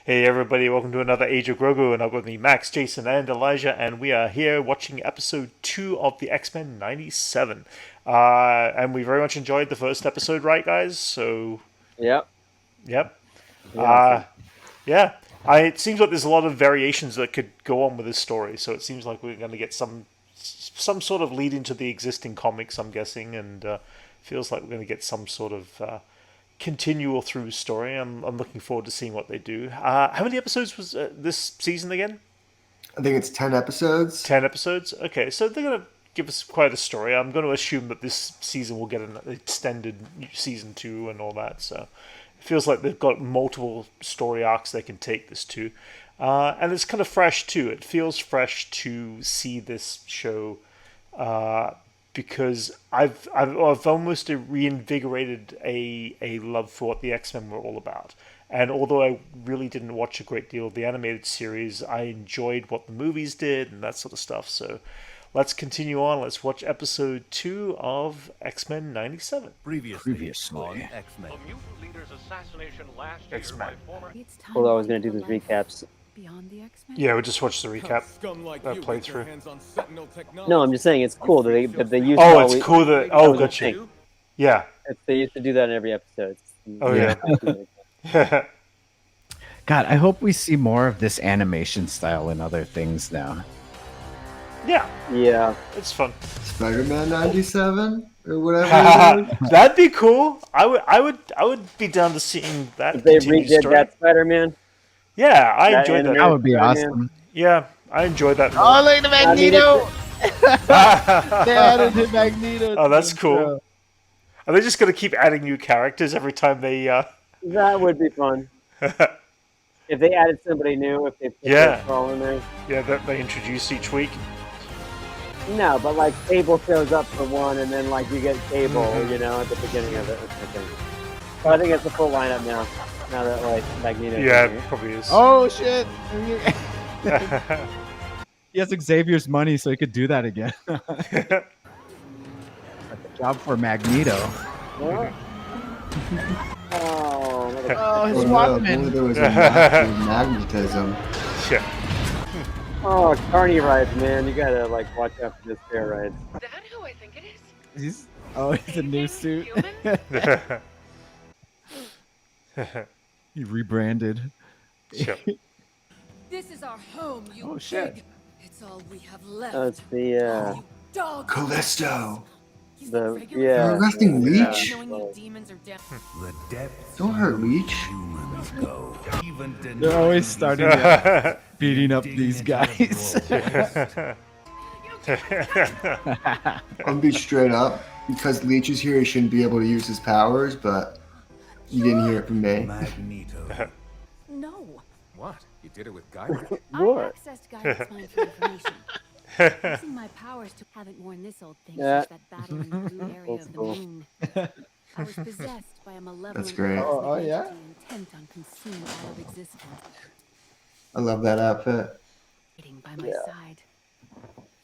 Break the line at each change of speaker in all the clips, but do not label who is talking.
Hey everybody, welcome to another Age of Grogu, and I've got me Max, Jason, and Elijah, and we are here watching episode 2 of the X-Men 97. And we very much enjoyed the first episode, right guys? So,
Yep.
yep.
Awesome.
Yeah. It seems like there's a lot of variations that could go on with this story, so it seems like we're going to get some sort of lead into the existing comics, I'm guessing, and feels like we're going to get some sort of continual through story. I'm looking forward to seeing what they do. How many episodes was this season again?
I think it's 10 episodes.
10 episodes? Okay, so they're going to give us quite a story. I'm going to assume that this season will get an extended season 2 and all that, so it feels like they've got multiple story arcs they can take this to. And it's kind of fresh too. It feels fresh to see this show because I've almost reinvigorated a love for what the X-Men were all about. And although I really didn't watch a great deal of the animated series, I enjoyed what the movies did and that sort of stuff. So let's continue on. Let's watch episode 2 of X-Men 97.
Previously on X-Men.
A mutant leader's assassination last
X-Men.
year by former...
Although I was going to do these recaps.
Beyond the X-Men?
Yeah, we just watched the recap
Like
playthrough.
No, I'm just saying it's cool that they used
Oh,
to
it's
always,
cool that... Oh, gotcha. Yeah.
They used to do that in every episode.
Oh, yeah.
God, I hope we see more of this animation style in other things now.
Yeah,
Yeah.
it's fun.
Spider-Man 97 or whatever. it is.
That'd be cool. I would be down to seeing that.
If they
continued
redid
story.
that Spider-Man.
Yeah, I
that
enjoyed
animated-
that.
That would be
Spider-Man.
awesome.
Yeah, I enjoyed that.
Oh, look at the Magneto!
oh,
They added the Magneto.
that's cool. Are they just gonna keep adding new characters every time they?
That would be fun. If they added somebody new, if they put
Yeah.
Paul in there.
Yeah, that they introduce each week.
No, but like Cable shows up for one, and then like you get Cable,
Mhm.
you know, at the beginning of it. I think. So I think it's the full lineup now. Now that like Magneto.
Yeah, it probably is.
Oh, shit! He has Xavier's money, so he could do that again. Job for Magneto.
What? Oh, look at-
Oh, his
Oh, no, if only
Walkman.
there was a massive magnetism.
yeah.
oh, carny rides, man. You gotta like watch out for this fair rides.
Is that who I think it is?
He's a new suit.
Human?
He rebranded.
Sure.
This is our home, you
Oh, shit.
pig. It's all we have left.
Oh, it's the
You dog.
Callisto.
He's
the
regular
yeah.
You're arresting Leech?
Knowing you demons are down.
The depths
Don't hurt Leech.
humans go. Even they're always starting beating up these guys.
I'll be straight up. Because Leech is here, he shouldn't be able to use his powers, but you didn't hear it from me.
Magneto.
No.
What? You did it with guidance?
I
What?
accessed guidance mind for information. Using my powers to haven't worn this old thing
Yeah.
since that battle in the blue area
Old
of the
school.
moon. I was possessed by a malevolent
That's great.
Oh, yeah?
entity intent on consuming all of existence.
I love that outfit.
Waiting by my
Yeah.
side.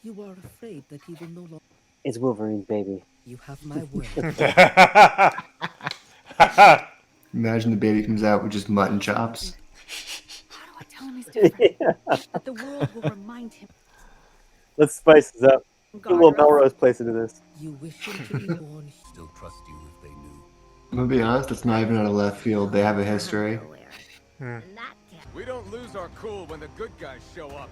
You are afraid that he will no longer.
It's Wolverine's baby.
You have my word.
Imagine the baby comes out with just mutton chops.
How do I tell him he's different? That the world will remind him.
Let's spice this up. Put a little
Guard
Melrose Place into this.
You wish him to be born.
Still trust you if they knew.
I'm gonna be honest, it's not even out of left field. They have a history.
We don't lose our cool when the good guys show up.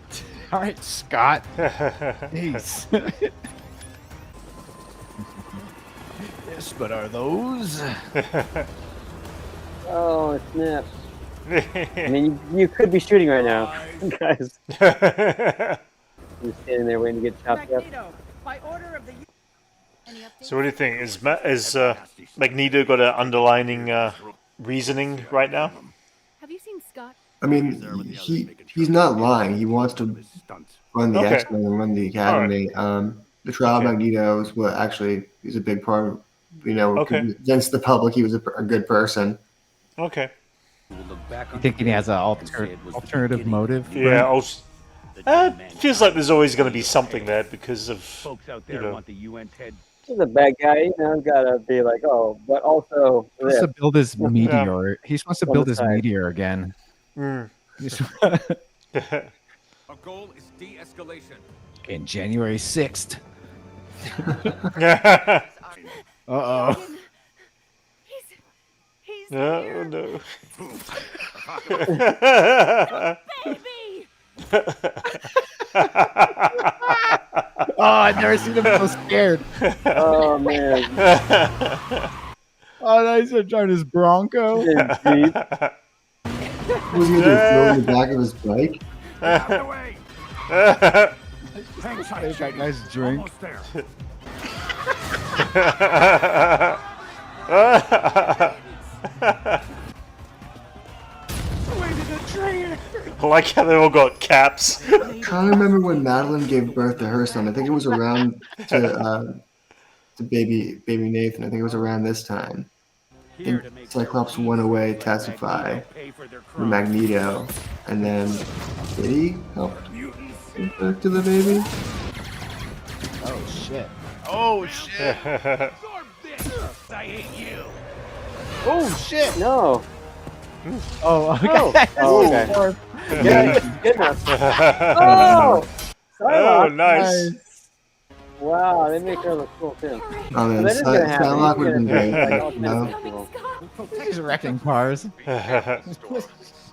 All right, Scott. Jeez. Yes, but are those?
Oh snap! I mean, you could be shooting right now, guys. You're standing there waiting to get chopped up.
By order of the. Any updates?
So what do you think? Is Magneto got an underlining reasoning right now?
Have you seen Scott?
I mean, he's not lying. He wants to run the
Okay.
X-Men and run the Academy. The trial of
Okay.
Magneto is what actually is a big part of,
Okay.
against the public, he was a good person.
Okay.
You think he has an alternative motive?
Yeah. Feels like there's always going to be something there because of
Folks out
you
there
know
want the UN head.
He's a bad guy. You know, gotta be like, oh, but also
He wants
this
to build his
Yeah.
meteor. He just wants to
On
build
the
his
side.
meteor again.
Mm.
He's-
Our goal is de-escalation.
in January 6th.
Yeah.
Uh-oh.
He's
No,
here.
no.
Baby!
Oh, I've never seen him so scared.
Oh man,
Oh, no, he's trying his Bronco.
his Jeep.
What was he gonna do? Throw in the back of his bike?
Out of the way! Hang tight,
That guy's drink.
almost there.
I like how they all got caps.
I'm trying to remember when Madeline gave birth to her son. I think it was around to baby Nathan. I think it was around this time. I think Cyclops went away to testify for Magneto, and then did he help give birth to the baby?
Oh, shit. Oh, shit.
I hate you.
Oh, shit.
No.
Oh, okay.
Oh, okay. Yeah, good enough. Oh,
Oh,
Psylocke.
nice.
Wow, they make her look cool too.
Oh man,
That is gonna happen.
Psylocke would have been
He's
great.
gonna-
Like,
like,
you know?
all kinds of
He's wrecking cars.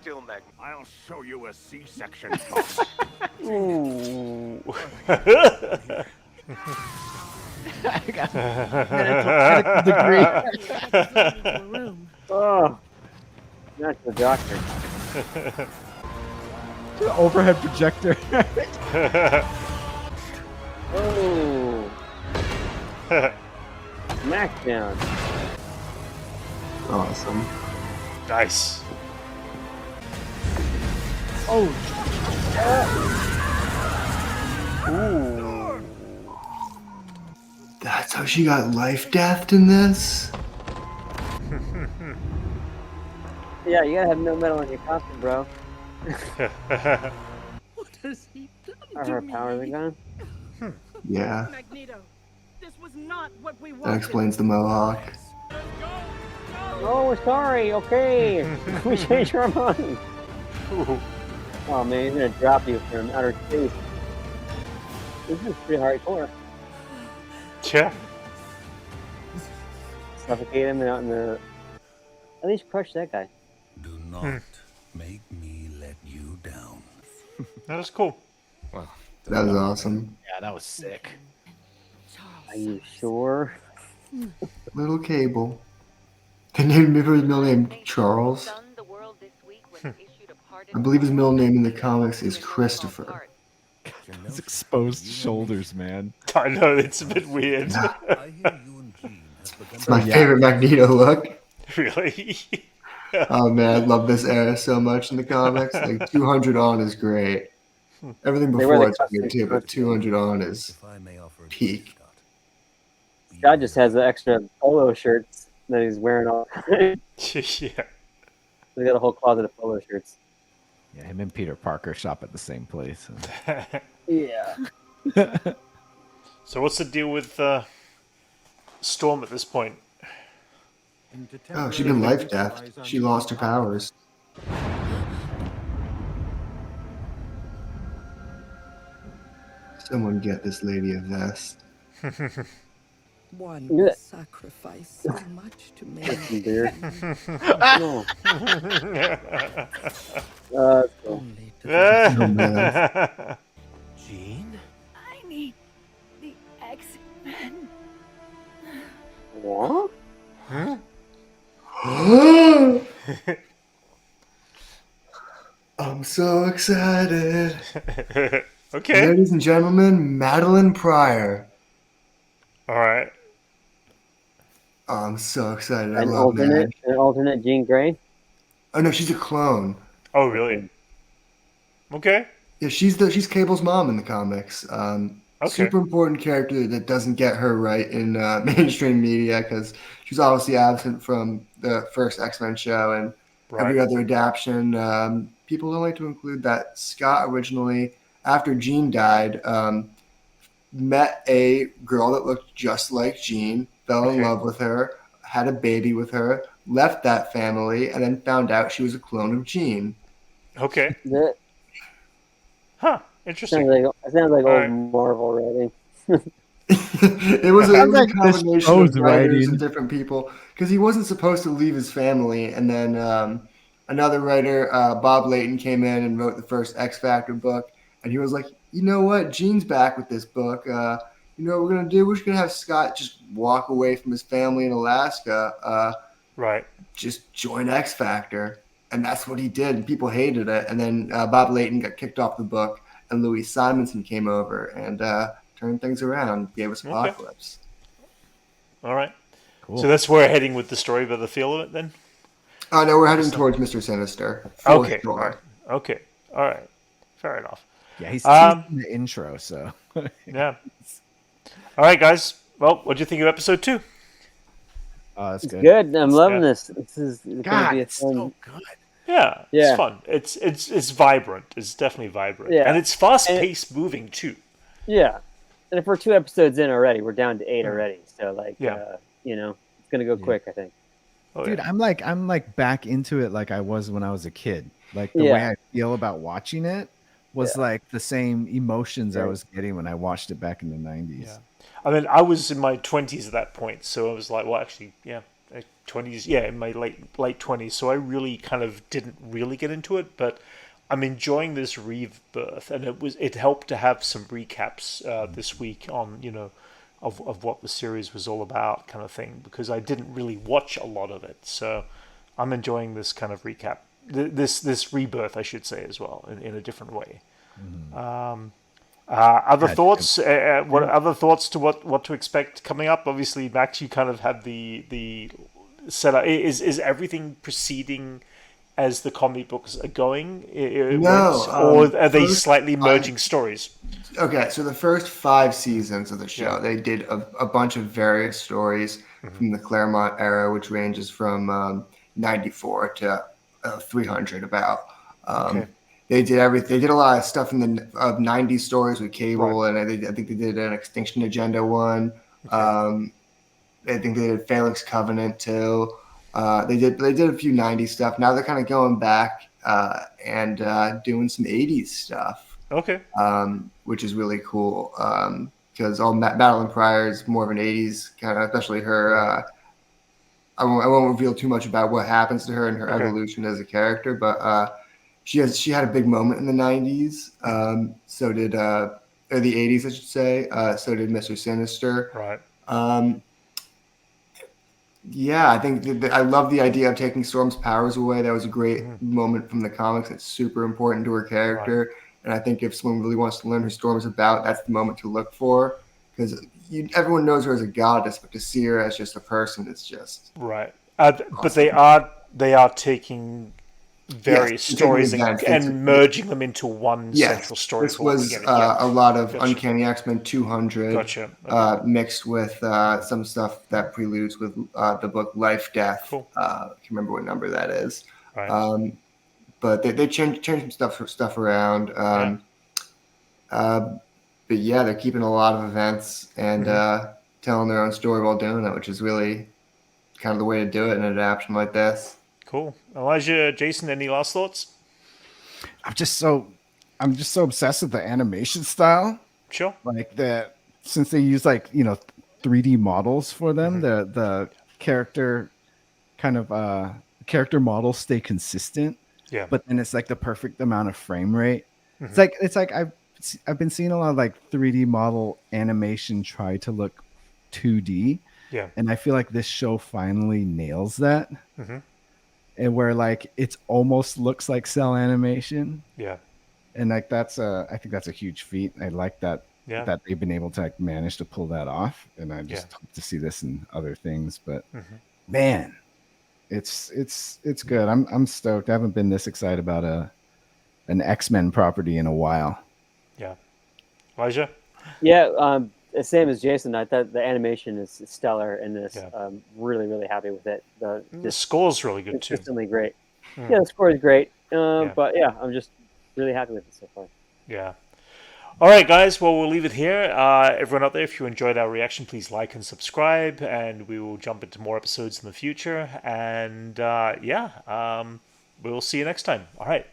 Still mag.
I'll show you a C-section.
people. Ooh.
I got medical degree.
Room.
Oh, not the doctor.
Overhead projector.
Oh, Smackdown.
Awesome.
Nice.
Oh,
Ooh.
That's how she got life deathed in this?
Yeah, you gotta have no metal in your costume, bro.
What has he done
Are
to
her
me?
powers are gone?
Yeah,
Magneto, this was not what we
that
wanted.
explains the mohawk.
Oh, we're sorry. Okay, we changed our mind. Oh man, he's gonna drop you from outer space. This is pretty hardcore.
Yeah.
Suffocate him out in the. At least crush that guy.
Do not make me let you down.
That was cool.
That was awesome.
yeah, that was sick.
Are you sure?
Little Cable. They named his middle name Charles. I believe his middle name in the comics is Christopher.
His exposed shoulders, man.
I know, it's a bit weird.
I hear you and Jean have begun
It's my favorite Magneto look.
Really?
Oh man, I love this era so much in the comics. Like 200 on is great. Everything
They wear
before
the
it's weird
custom
too, but 200 on is
if I may offer a
peak.
gift, Scott.
God just has the extra polo shirts that he's wearing all. He's
Yeah.
got a whole closet of polo shirts.
Yeah, him and Peter Parker shop at the same place.
Yeah.
So what's the deal with Storm at this point?
Oh, she's been life deathed. She lost her powers. Someone get this lady a vest.
One
Yeah.
sacrifice so much to make.
Beer. No. Cool.
Only to
Oh man.
Jean?
I need the X-Men.
What?
I'm so excited.
Okay.
Ladies and gentlemen, Madeline Pryor.
All right.
Oh, I'm so excited. I love
An alternate Jean Grey.
Oh no, she's a clone.
Oh, really? Okay.
Yeah, she's Cable's mom in the comics.
Okay.
Super important character that doesn't get her right in mainstream media because she's obviously absent from the first X-Men show and every
Right.
other adaptation. People don't like to include that Scott originally, after Jean died, met a girl that looked just like Jean, fell in
Okay.
love with her, had a baby with her, left that family, and then found out she was a clone of Jean.
Okay.
That
Huh. Interesting.
sounds like
All
old
right.
Marvel writing.
It was
Sounds
a
like this
combination of
show's
writers and
writing.
different people because he wasn't supposed to leave his family, and then another writer, Bob Layton, came in and wrote the first X Factor book, and he was like, you know what, Gene's back with this book. You know what we're gonna do? We're just gonna have Scott just walk away from his family in Alaska,
Right.
just join X Factor, and that's what he did. And people hated it, and then Bob Layton got kicked off the book, and Louis Simonson came over and turned things around, gave us
Okay.
Apocalypse.
All right.
Cool.
So that's where we're heading with the story by the feel of it, then.
Oh no, we're heading towards Mr. Sinister. For
Okay.
sure.
All right. Okay. All right. Fair enough.
Yeah, he's
Um,
teasing the intro, so.
Yeah. All right, guys. Well, what do you think of episode 2?
Oh, that's good.
Good. I'm loving
Yeah.
this. This is going to
God,
be a
it's
fun.
so good.
Yeah, it's
Yeah.
fun. It's vibrant. It's definitely vibrant,
Yeah.
and it's fast paced, moving too.
Yeah. And if we're 2 episodes in already, we're down to 8 already. So
Yeah.
it's going to go quick, I think.
Oh,
Dude,
yeah.
I'm like back into it like I was when I was a kid. Like the way I feel about watching it was like the same emotions I was getting when I watched it back in the 90s.
Yeah. I mean, I was in my 20s at that point, so I was like, well, actually, yeah, 20s, yeah, in my late 20s. So I really kind of didn't really get into it, but I'm enjoying this rebirth, and it helped to have some recaps this week on of what the series was all about, kind of thing, because I didn't really watch a lot of it. So I'm enjoying this kind of recap, this rebirth, I should say, as well, in a different way. Other thoughts? What other thoughts to what to expect coming up? Obviously, Max, you kind of had the setup. Is everything proceeding as the comic books are going?
No,
or are they
first
slightly merging stories?
Okay, so the first 5 seasons of the show, they did a bunch of various stories from the Claremont era, which ranges from 94 to 300 about.
Okay.
They did everything. They did a lot of stuff in the 90s stories with Cable,
Right.
and I think they did an Extinction Agenda one.
Okay.
I think they did Phalanx Covenant too. They did a few 90s stuff. Now they're kind of going back and doing some 80s stuff.
Okay.
Which is really cool because Madeline Pryor is more of an 80s kind of, especially her. I won't reveal too much about what happens to her and her evolution as a character, but she had a big moment in the 90s. So did or the 80s, I should say. So did Mr. Sinister.
Right.
Yeah, I think I love the idea of taking Storm's powers away. That was a great moment from the comics. It's super important to her character.
Right.
And I think if someone really wants to learn who Storm's about, that's the moment to look for. Because everyone knows her as a goddess, but to see her as just a person, it's just
right. But they are taking various stories and merging them into one central story.
This was a lot of Uncanny X-Men 200 mixed with some stuff that preludes with the book Life Death.
Cool.
I can't remember what number that is.
Right.
But they changed some stuff around. But yeah, they're keeping a lot of events and telling their own story while doing it, which is really kind of the way to do it in an adaptation like this.
Cool. Elijah, Jason, any last thoughts?
I'm just so obsessed with the animation style.
Sure.
Like that, since they use 3D models for them, the character kind of character models stay consistent.
Yeah.
But then it's like the perfect amount of frame rate. It's like I've been seeing a lot of 3D model animation try to look 2D.
Yeah.
And I feel like this show finally nails that. And where it's almost looks like cell animation.
Yeah.
And I think that's a huge feat. I like that that they've been able to manage to pull that off. And I just hope to see this in other things. But man, it's good. I'm stoked. I haven't been this excited about an X-Men property in a while.
Yeah. Elijah?
Yeah, same as Jason. I thought the animation is stellar in this. Really, really happy with it.
The score's really good too.
Consistently great. Yeah, the score is great. But yeah, I'm just really happy with it so far.
Yeah. All right, guys. Well, we'll leave it here. Everyone out there, if you enjoyed our reaction, please like and subscribe, and we will jump into more episodes in the future. And we'll see you next time. All right.